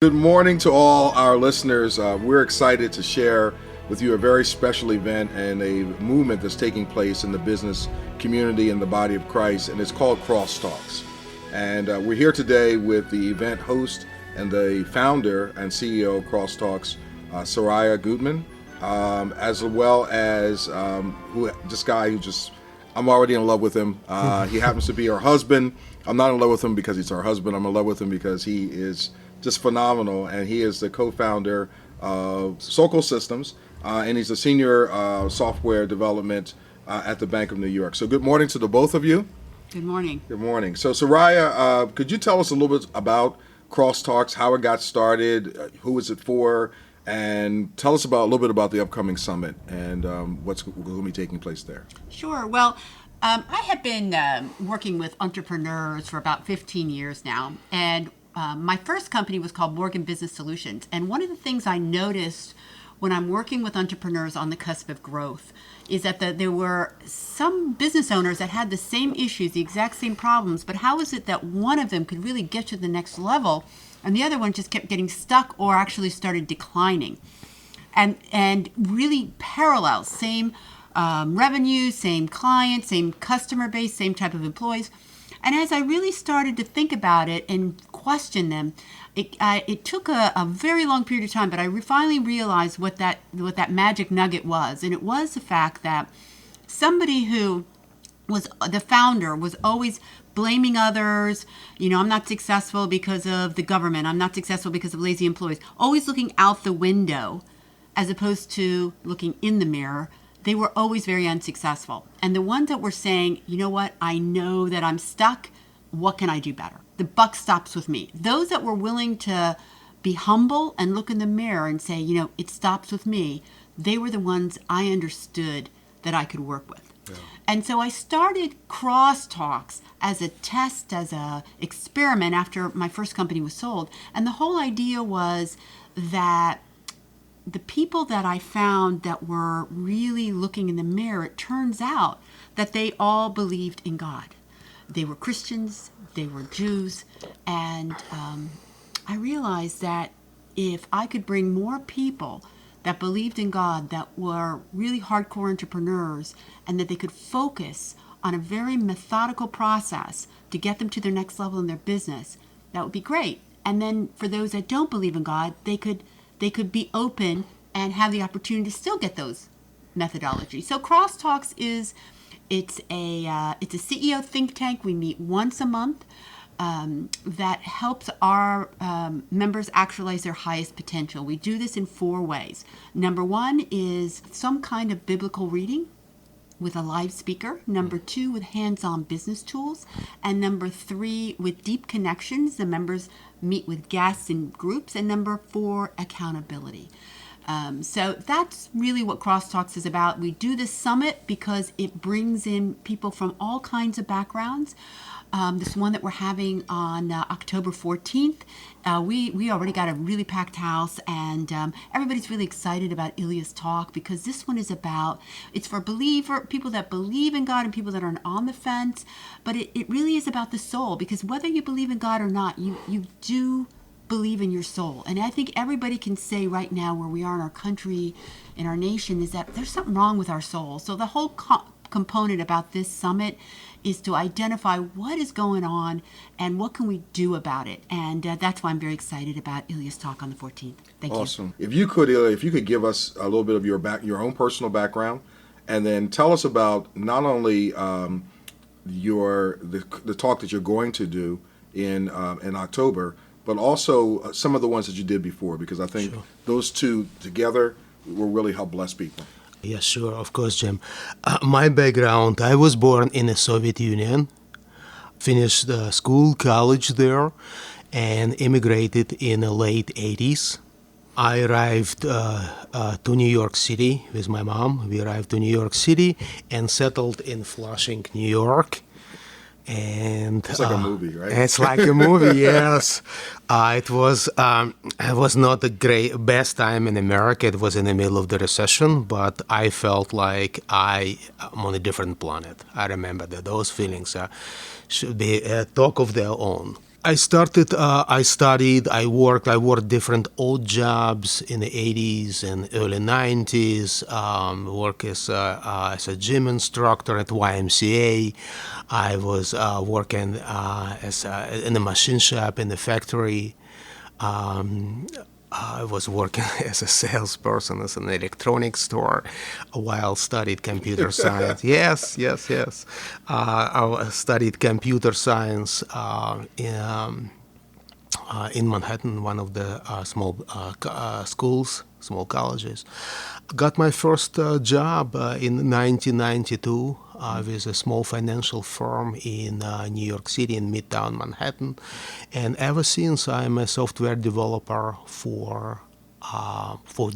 Good morning to all our listeners. We're excited to share with you a very special event and a movement that's taking place in the business community and the body of Christ, and it's called Crosstalks. And we're here today with the event host and the founder and CEO of Crosstalks, Soraya Gutman, as well as this guy I'm already in love with him. He happens to be her husband. I'm not in love with him because he's our husband. I'm in love with him because he is just phenomenal, and he is the co-founder of Soulful Systems, and he's a senior software development at the Bank of New York. So good morning to the both of you. Good morning. Good morning. So Soraya, could you tell us a little bit about Crosstalks, how it got started, who is it for, and tell us a little bit about the upcoming summit and what's going to be taking place there. Sure. Well, I have been working with entrepreneurs for about 15 years now, and my first company was called Morgan Business Solutions. And one of the things I noticed when I'm working with entrepreneurs on the cusp of growth is that there were some business owners that had the same issues, the exact same problems, but how is it that one of them could really get to the next level and the other one just kept getting stuck or actually started declining? And really parallel, same revenue, same client, same customer base, same type of employees. And as I really started to think about it and question them, it took a very long period of time, but I finally realized what that magic nugget was. And it was the fact that somebody who was the founder was always blaming others. I'm not successful because of the government. I'm not successful because of lazy employees. Always looking out the window as opposed to looking in the mirror. They were always very unsuccessful. And the ones that were saying, you know what, I know that I'm stuck. What can I do better? The buck stops with me. Those that were willing to be humble and look in the mirror and say, it stops with me, they were the ones I understood that I could work with. Yeah. And so I started Crosstalks as a test, as a experiment after my first company was sold. And the whole idea was that the people that I found that were really looking in the mirror, it turns out that they all believed in God. They were Christians, they were Jews, and I realized that if I could bring more people that believed in God, that were really hardcore entrepreneurs, and that they could focus on a very methodical process to get them to their next level in their business, that would be great. And then for those that don't believe in God, they could be open and have the opportunity to still get those methodologies. So Crosstalks it's a CEO think tank. We meet once a month that helps our members actualize their highest potential. We do this in 4 ways. Number 1 is some kind of biblical reading with a live speaker. Number 2, with hands-on business tools. And number 3, with deep connections. The members meet with guests in groups. And number 4, accountability. So that's really what Crosstalks is about. We do this summit because it brings in people from all kinds of backgrounds. This one that we're having on October 14th, we already got a really packed house, and everybody's really excited about Ilya's talk because this one is it's for people that believe in God and people that are on the fence, but it really is about the soul, because whether you believe in God or not, you do believe in your soul. And I think everybody can say right now where we are in our country, in our nation, is that there's something wrong with our soul. So the whole component about this summit is to identify what is going on and what can we do about it. And that's why I'm very excited about Ilya's talk on the 14th. Thank you. Awesome. If you could, Ilya, if you could give us a little bit of your own personal background, and then tell us about not only the talk that you're going to do in October, but also some of the ones that you did before, because I think those two together will really help bless people. Yes, sure, of course, Jim. My background, I was born in the Soviet Union, finished school, college there, and immigrated in the late 80s. I arrived to New York City with my mom. We arrived to New York City and settled in Flushing, New York. And it's like a movie, right? It's like a movie, yes. It was not the best time in America. It was in the middle of the recession, but I felt like I am on a different planet. I remember that those feelings should be a talk of their own. I studied, I worked different odd jobs in the 80s and early 90s, worked as a gym instructor at YMCA. I was working in a machine shop in the factory. Um, I was working as a salesperson at an electronics store while studied computer science. Yes, yes, yes. I studied computer science in Manhattan, one of the small schools, small colleges. Got my first job in 1992 with a small financial firm in New York City in Midtown Manhattan, and ever since I'm a software developer for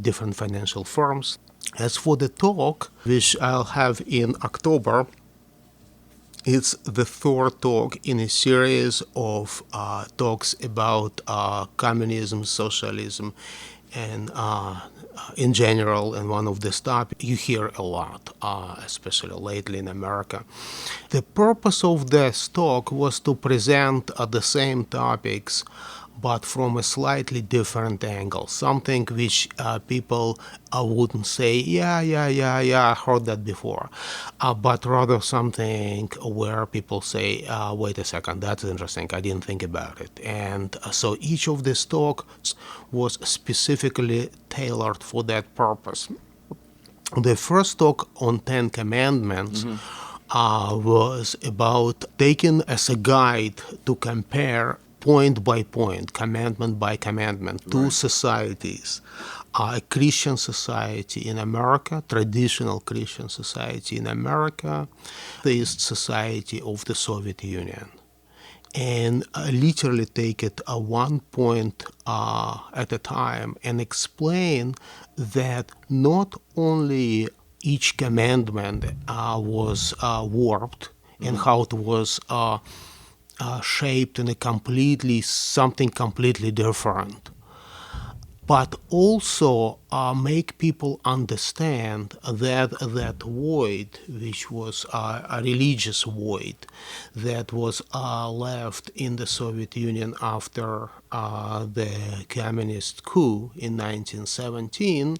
different financial firms. As for the talk, which I'll have in October, it's the third talk in a series of talks about communism, socialism, and in general, and one of the topics you hear a lot, especially lately in America. The purpose of this talk was to present the same topics but from a slightly different angle, something which people wouldn't say, yeah, I heard that before, but rather something where people say, wait a second, that's interesting, I didn't think about it. And so each of these talks was specifically tailored for that purpose. The first talk on Ten Commandments was about taking as a guide to compare point by point, commandment by commandment, two societies. A Christian society in America, traditional Christian society in America, theist society of the Soviet Union. And literally take it one point at a time and explain that not only each commandment was warped and how it was shaped in something completely different, but also make people understand that that void, which was a religious void, that was left in the Soviet Union after the communist coup in 1917,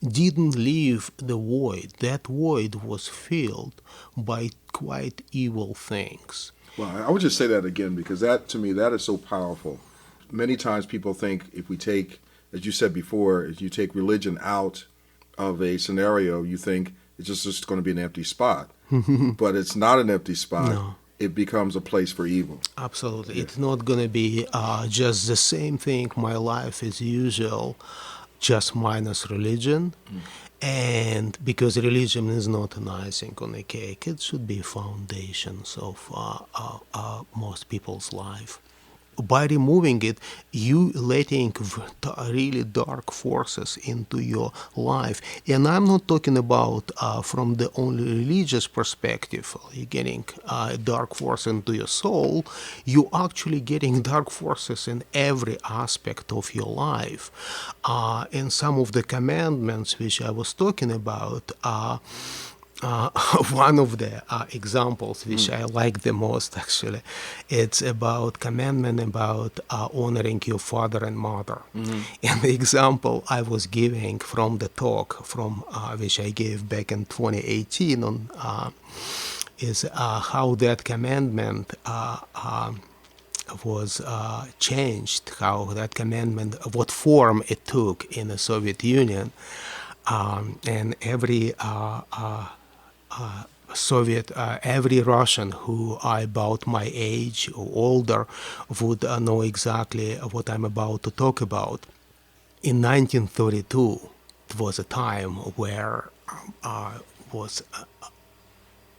didn't leave the void. That void was filled by quite evil things. Well, I would just say that again because that, to me, that is so powerful. Many times people think if we take, as you said before, if you take religion out of a scenario, you think it's just going to be an empty spot. But it's not an empty spot. No. It becomes a place for evil. Absolutely. It's not going to be just the same thing, my life as usual, just minus religion. And because religion is not an icing on the cake, it should be foundations of most people's life. By removing it, you letting really dark forces into your life. And I'm not talking about from the only religious perspective. You're getting a dark force into your soul. You're actually getting dark forces in every aspect of your life. And some of the commandments which I was talking about one of the examples which I like the most, actually, it's about commandment about honoring your father and mother. And the example I was giving from the talk from which I gave back in 2018 on is how that commandment was changed, how that commandment, what form it took in the Soviet Union, and every every Russian who are about my age or older would know exactly what I'm about to talk about. In 1932, it was a time where was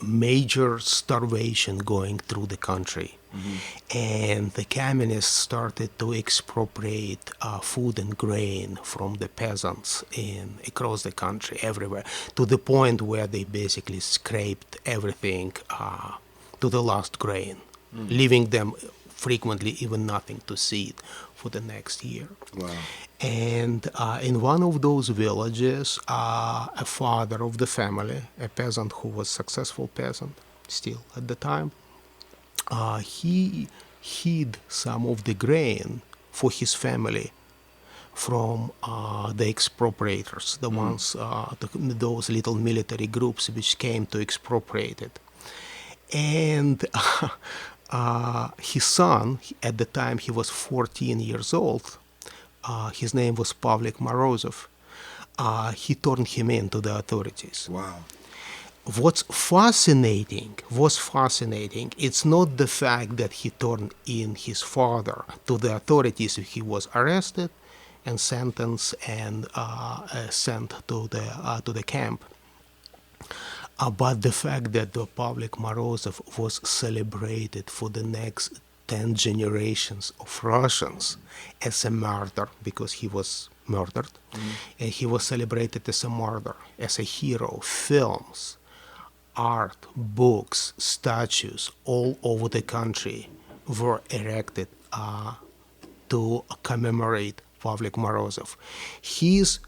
major starvation going through the country. And the communists started to expropriate food and grain from the peasants across the country, everywhere, to the point where they basically scraped everything to the last grain, leaving them frequently even nothing to seed for the next year. Wow. And in one of those villages, a father of the family, a peasant who was a successful peasant still at the time, he hid some of the grain for his family from the expropriators, the ones, those little military groups which came to expropriate it. And his son, at the time he was 14 years old, his name was Pavlik Morozov, he turned him in to the authorities. Wow. What's fascinating, it's not the fact that he turned in his father to the authorities. He was arrested and sentenced and sent to the camp. But the fact that the Pavlik Morozov was celebrated for the next 10 generations of Russians as a martyr, because he was murdered, and he was celebrated as a martyr, as a hero. Films, art, books, statues all over the country were erected to commemorate Pavlik Morozov. His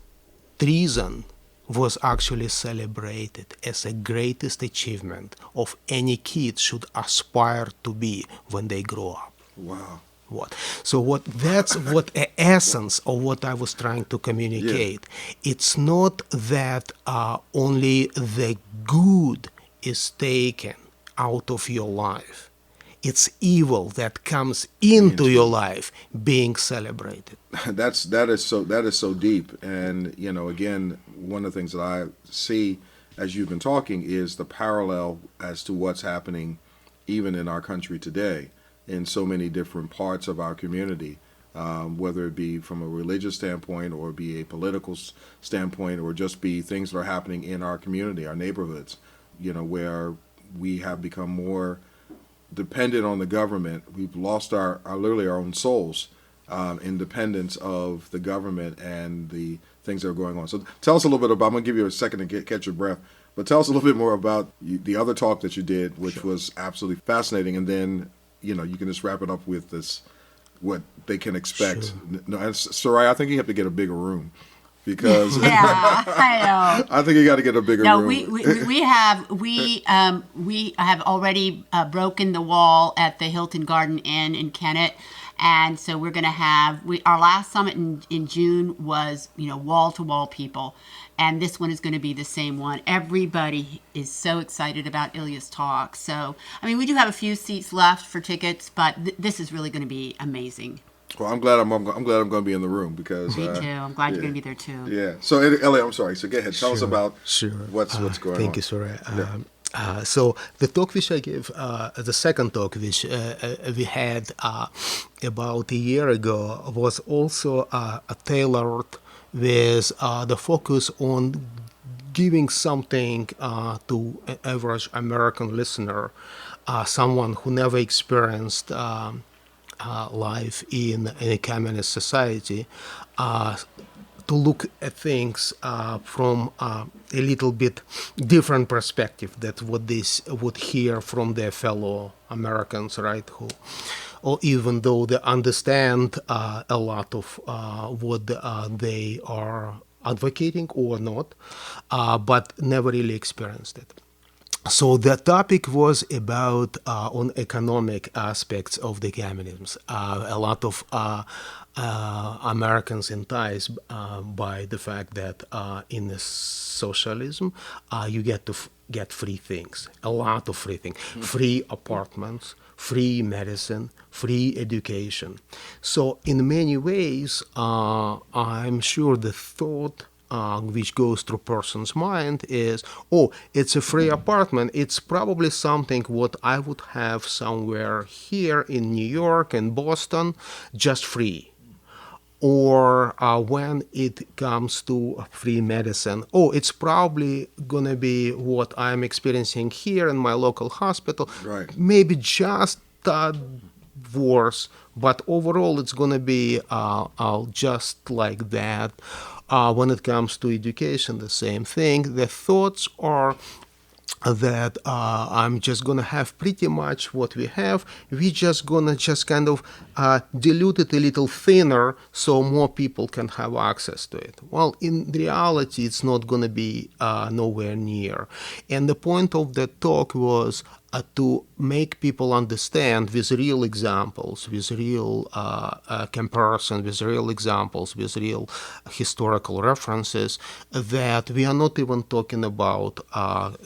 treason was actually celebrated as the greatest achievement of any kid should aspire to be when they grow up. Wow. That's what the essence of what I was trying to communicate. Yeah. It's not that only the good is taken out of your life. It's evil that comes into your life being celebrated. That is so deep. And again, one of the things that I see as you've been talking is the parallel as to what's happening even in our country today in so many different parts of our community, whether it be from a religious standpoint or be a political standpoint or just be things that are happening in our community, our neighborhoods, where we have become more dependent on the government. We've lost our literally our own souls in dependence of the government and the things that are going on. So tell us a little bit about, I'm going to give you a second to catch your breath, but tell us a little bit more about the other talk that you did, which was absolutely fascinating. And then, you can just wrap it up with this, what they can expect. Sure. No, Soraya, I think you have to get a bigger room. Because yeah, I know. I think you got to get a bigger room. We have already broken the wall at the Hilton Garden Inn in Kennett, and so we're going to have our last summit in June was wall to wall people, and this one is going to be the same one. Everybody is so excited about Ilya's talk. So we do have a few seats left for tickets, but this is really going to be amazing. Well, I'm glad I'm going to be in the room because me too. I'm glad you're going to be there too. Yeah. So, Elliot, I'm sorry. So, go ahead. Tell us about what's going on. Thank you, Soraya. So, the talk which I gave, the second talk which we had about a year ago, was also tailored with the focus on giving something to an average American listener, someone who never experienced life in a communist society, to look at things from a little bit different perspective than what they would hear from their fellow Americans, right? Or even though they understand a lot of what they are advocating or not, but never really experienced it. So the topic was about on economic aspects of the communism. A lot of Americans enticed by the fact that in the socialism you get to get free things, a lot of free things, free apartments, free medicine, free education. So in many ways, I'm sure the thought which goes through person's mind is, it's a free apartment. It's probably something what I would have somewhere here in New York and Boston, just free. Or when it comes to free medicine, it's probably going to be what I'm experiencing here in my local hospital. Right. Maybe just worse, but overall it's going to be just like that. When it comes to education, the same thing. The thoughts are that I'm just going to have pretty much what we have. We're just going to kind of dilute it a little thinner so more people can have access to it. Well, in reality, it's not going to be nowhere near. And the point of the talk was to make people understand with real examples, with real comparison, with real examples, with real historical references, that we are not even talking about,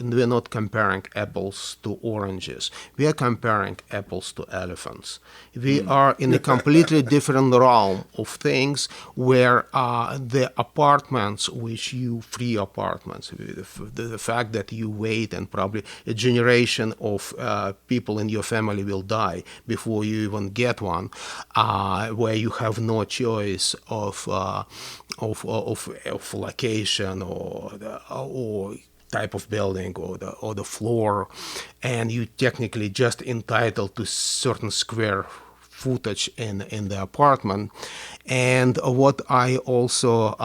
we're not comparing apples to oranges. We are comparing apples to elephants. We are in a completely different realm of things where the apartments, which you free apartments, the fact that you wait and probably a generation of people in your family will die before you even get one, where you have no choice of location or type of building or the floor, and you technically just entitled to certain square footage in the apartment. And what I also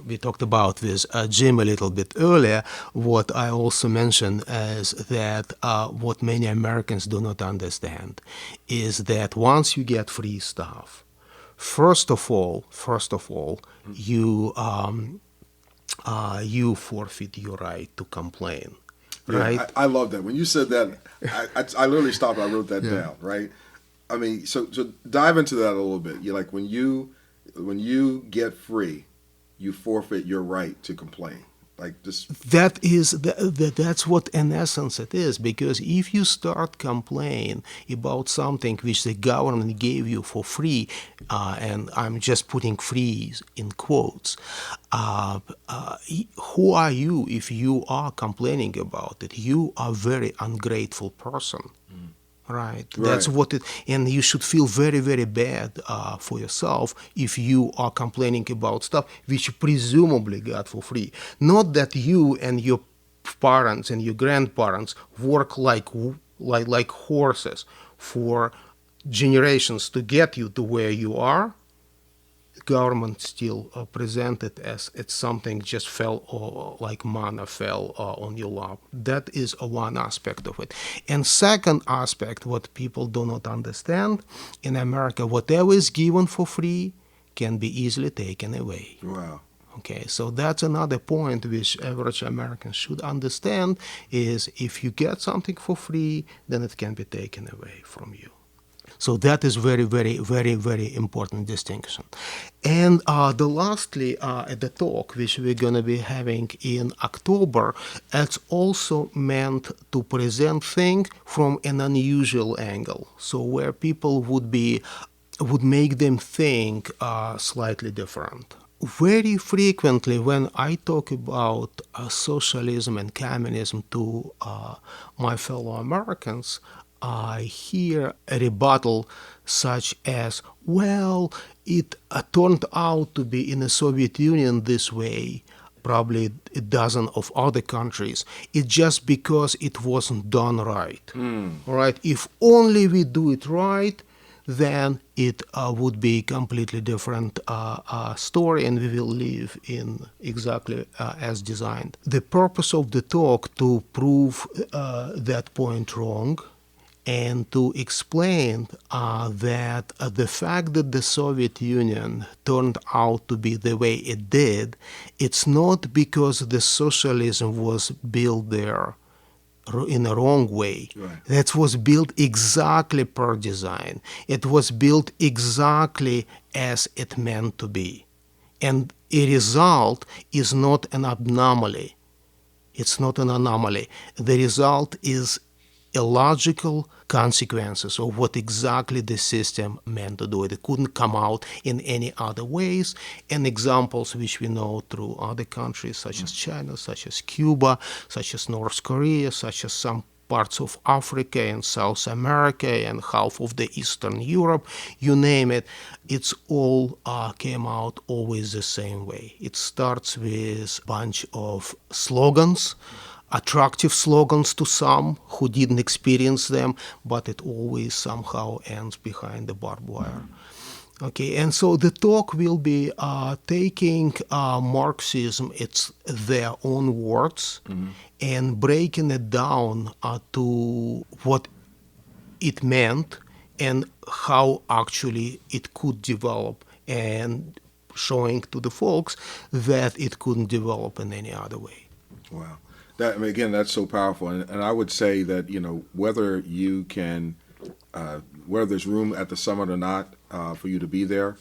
we talked about with Jim a little bit earlier, what I also mentioned is that what many Americans do not understand is that once you get free stuff, first of all, you you forfeit your right to complain, right? Yeah, I love that. When you said that, I literally stopped. I wrote that down. Right. I mean, so dive into that a little bit. You're like when you get free, you forfeit your right to complain. Like just That's what in essence it is, because if you start complaining about something which the government gave you for free, and I'm just putting free in quotes, who are you if you are complaining about it? You are a very ungrateful person. Right. That's what it, and you should feel very, very bad for yourself if you are complaining about stuff which you presumably got for free. Not that you and your parents and your grandparents work like horses for generations to get you to where you are. Government still present it as it's something just fell like manna fell on your lap. That is one aspect of it. And second aspect, what people do not understand, in America, whatever is given for free can be easily taken away. wow. Okay, so that's another point which average Americans should understand is if you get something for free, then it can be taken away from you. So that is very, very, very, very important distinction. And lastly, the talk which we're going to be having in October, it's also meant to present things from an unusual angle. So where people would make them think slightly different. Very frequently, when I talk about socialism and communism to my fellow Americans, I hear a rebuttal such as, well, it turned out to be in the Soviet Union this way, probably a dozen of other countries. It's just because it wasn't done right. All right? If only we do it right, then it would be a completely different story and we will live in exactly as designed. The purpose of the talk to prove that point wrong and to explain that the fact that the Soviet Union turned out to be the way it did, it's not because the socialism was built there in a wrong way. Right. That was built exactly per design. It was built exactly as it meant to be. And a result is not an anomaly. It's not an anomaly. The result is illogical consequences of what exactly the system meant to do. It couldn't come out in any other ways. And examples which we know through other countries such as China, such as Cuba, such as North Korea, such as some parts of Africa and South America and half of the Eastern Europe, you name it, it's all came out always the same way. It starts with a bunch of slogans, attractive slogans to some who didn't experience them, but it always somehow ends behind the barbed wire. Okay, and so the talk will be taking Marxism, it's their own words, and breaking it down to what it meant and how actually it could develop, and showing to the folks that it couldn't develop in any other way. Wow. That, I mean, again, that's so powerful, and I would say that whether you can, whether there's room at the summit or not for you to be there,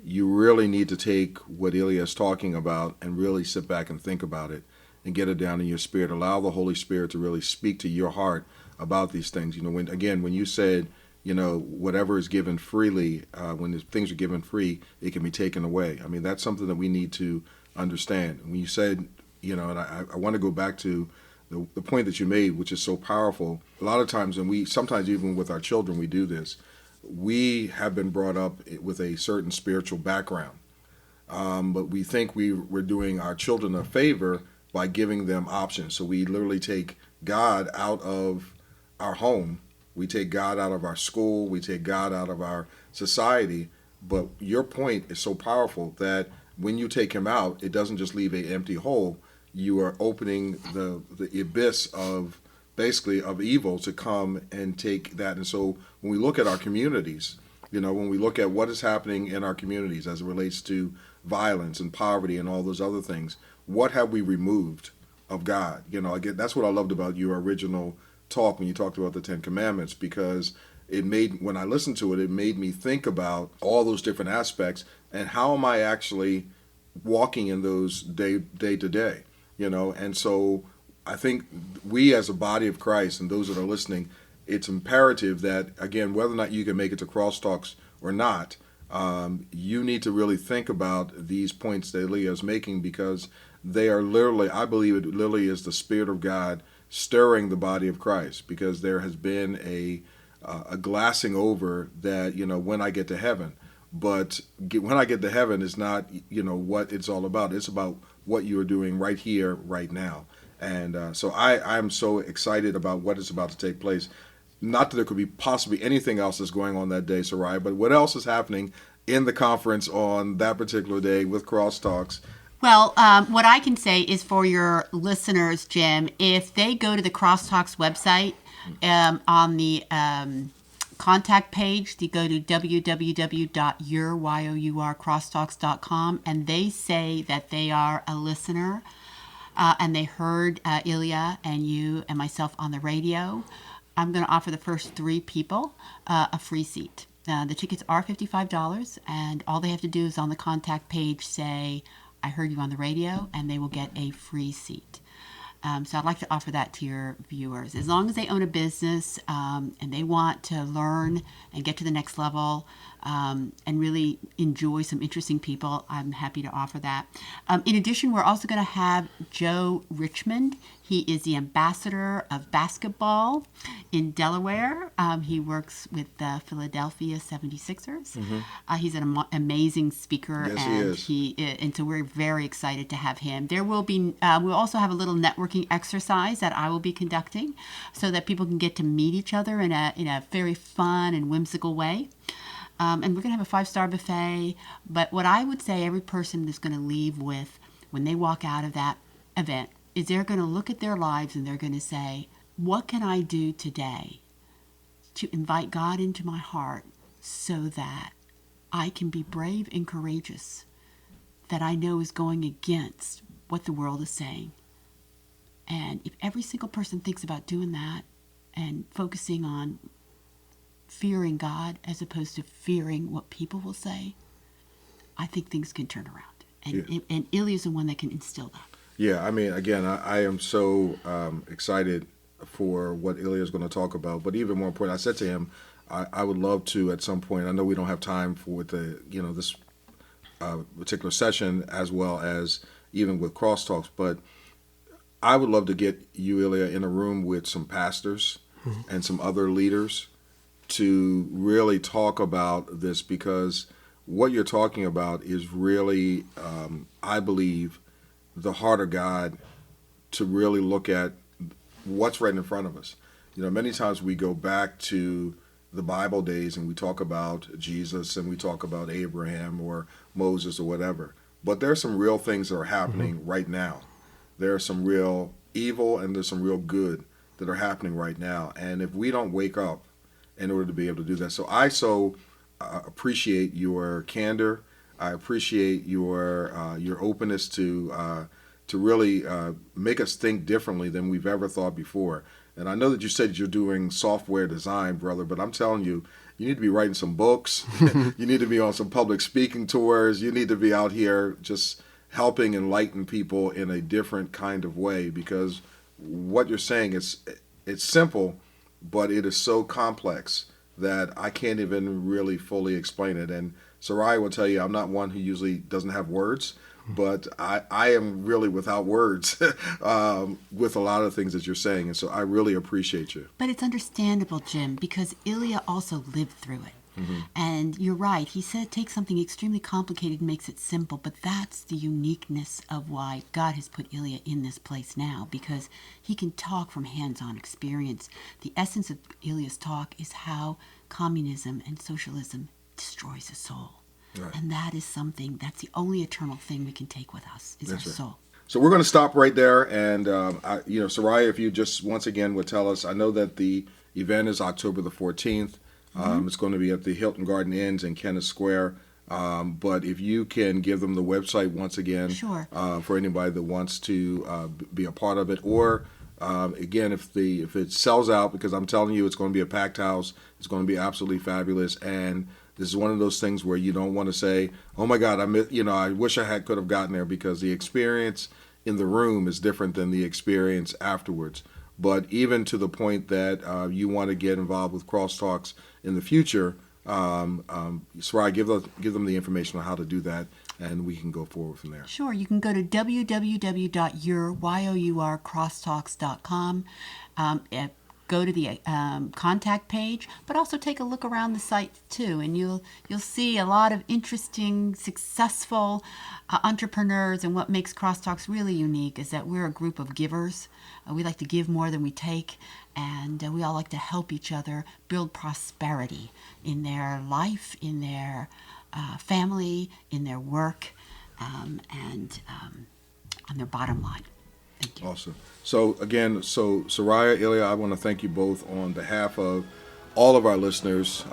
you really need to take what Ilya is talking about and really sit back and think about it and get it down in your spirit. Allow the Holy Spirit to really speak to your heart about these things. When you said, whatever is given freely, when things are given free, it can be taken away. I mean, that's something that we need to understand. When you said, and I want to go back to the point that you made, which is so powerful. A lot of times, and sometimes even with our children, we do this. We have been brought up with a certain spiritual background, but we think we're doing our children a favor by giving them options. So we literally take God out of our home, we take God out of our school, we take God out of our society. But your point is so powerful that when you take him out, it doesn't just leave an empty hole. You are opening the abyss of basically of evil to come and take that. And so when we look at our communities, when we look at what is happening in our communities as it relates to violence and poverty and all those other things, what have we removed of God? Again, that's what I loved about your original talk when you talked about the Ten Commandments, because when I listened to it, it made me think about all those different aspects and how am I actually walking in those day to day, and so I think we as a body of Christ and those that are listening, it's imperative that, again, whether or not you can make it to Crosstalks or not, you need to really think about these points that Ilya is making, because they are literally, I believe it literally is the Spirit of God stirring the body of Christ, because there has been a glassing over that, when I get to heaven. But when I get to heaven is not, what it's all about. It's about what you're doing right here, right now. And so I'm so excited about what is about to take place. Not that there could be possibly anything else that's going on that day, Soraya, but what else is happening in the conference on that particular day with Crosstalks? Well, what I can say is for your listeners, Jim, if they go to the Crosstalks website on the contact page, they go to www.yourcrosstalks.com, and they say that they are a listener and they heard Ilya and you and myself on the radio, I'm going to offer the first 3 people a free seat. The tickets are $55, and all they have to do is on the contact page say, I heard you on the radio, and they will get a free seat. So I'd like to offer that to your viewers. As long as they own a business and they want to learn and get to the next level and really enjoy some interesting people, I'm happy to offer that. In addition, we're also going to have Joe Richmond. He is the ambassador of basketball in Delaware. He works with the Philadelphia 76ers. Mm-hmm. He's an amazing speaker. Yes, he is. And so we're very excited to have him. There will be, we'll also have a little networking exercise that I will be conducting so that people can get to meet each other in a very fun and whimsical way. And we're going to have a 5-star buffet. But what I would say every person is going to leave with when they walk out of that event is they're going to look at their lives and they're going to say, what can I do today to invite God into my heart so that I can be brave and courageous, that I know is going against what the world is saying. And if every single person thinks about doing that and focusing on fearing God as opposed to fearing what people will say, I think things can turn around. And Ilya's the one that can instill that. Yeah, I mean, again, I am so excited for what Ilya is going to talk about. But even more important, I said to him, I would love to at some point. I know we don't have time for this particular session as well as even with Crosstalks, but I would love to get you, Ilya, in a room with some pastors and some other leaders to really talk about this, because what you're talking about is really, I believe, the heart of God, to really look at what's right in front of us. Many times we go back to the Bible days and we talk about Jesus and we talk about Abraham or Moses or whatever. But there's some real things that are happening right now. There's some real evil and there's some real good that are happening right now. And if we don't wake up in order to be able to do that. So I appreciate your candor. I appreciate your openness to to really make us think differently than we've ever thought before. And I know that you said you're doing software design, brother, but I'm telling you, you need to be writing some books. You need to be on some public speaking tours. You need to be out here just helping enlighten people in a different kind of way, because what you're saying is it's simple, but it is so complex that I can't even really fully explain it. And Soraya will tell you I'm not one who usually doesn't have words, but I am really without words with a lot of things that you're saying. And so I really appreciate you. But it's understandable, Jim, because Ilya also lived through it. And you're right. He said take something extremely complicated and makes it simple, but that's the uniqueness of why God has put Ilya in this place now, because he can talk from hands-on experience. The essence of Ilya's talk is how communism and socialism destroys a soul. Right. And that is something, that's the only eternal thing we can take with us, is That's our right. soul. So we're going to stop right there. And, Soraya, if you just once again would tell us, I know that the event is October the 14th. It's going to be at the Hilton Garden Inns in Kennett Square. But if you can give them the website once again, Sure. For anybody that wants to be a part of it, or again, if it sells out, because I'm telling you, it's going to be a packed house. It's going to be absolutely fabulous. And this is one of those things where you don't want to say, "Oh my God, I wish I could have gotten there," because the experience in the room is different than the experience afterwards. But even to the point that you want to get involved with crosstalks in the future, Soraya, give them the information on how to do that, and we can go forward from there. Sure. You can go to www.yourcrosstalks.com. Go to the contact page, but also take a look around the site too, and you'll see a lot of interesting, successful entrepreneurs. And what makes Crosstalks really unique is that we're a group of givers. We like to give more than we take, and we all like to help each other build prosperity in their life, in their family, in their work, and on their bottom line. Thank you. Awesome. So again, Soraya, Ilya, I want to thank you both on behalf of all of our listeners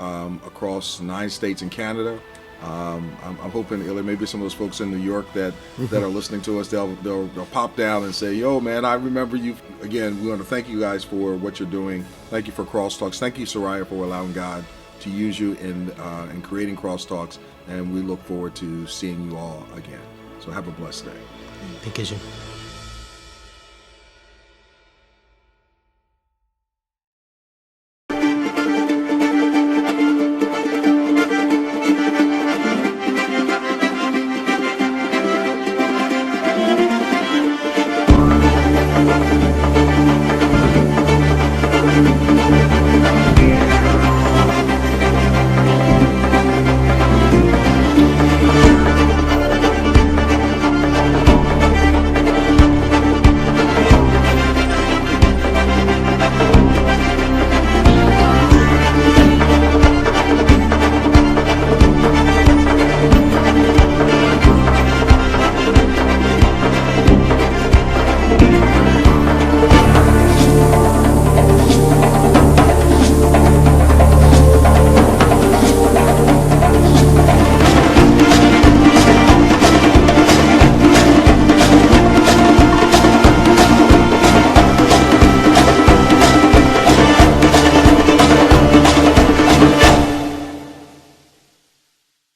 across 9 states in Canada. I'm hoping, Ilya, maybe some of those folks in New York that are listening to us, they'll pop down and say, "Yo, man, I remember you." Again, we want to thank you guys for what you're doing. Thank you for Crosstalks. Thank you, Soraya, for allowing God to use you in creating Crosstalks. And we look forward to seeing you all again. So have a blessed day. Thank you, Jim.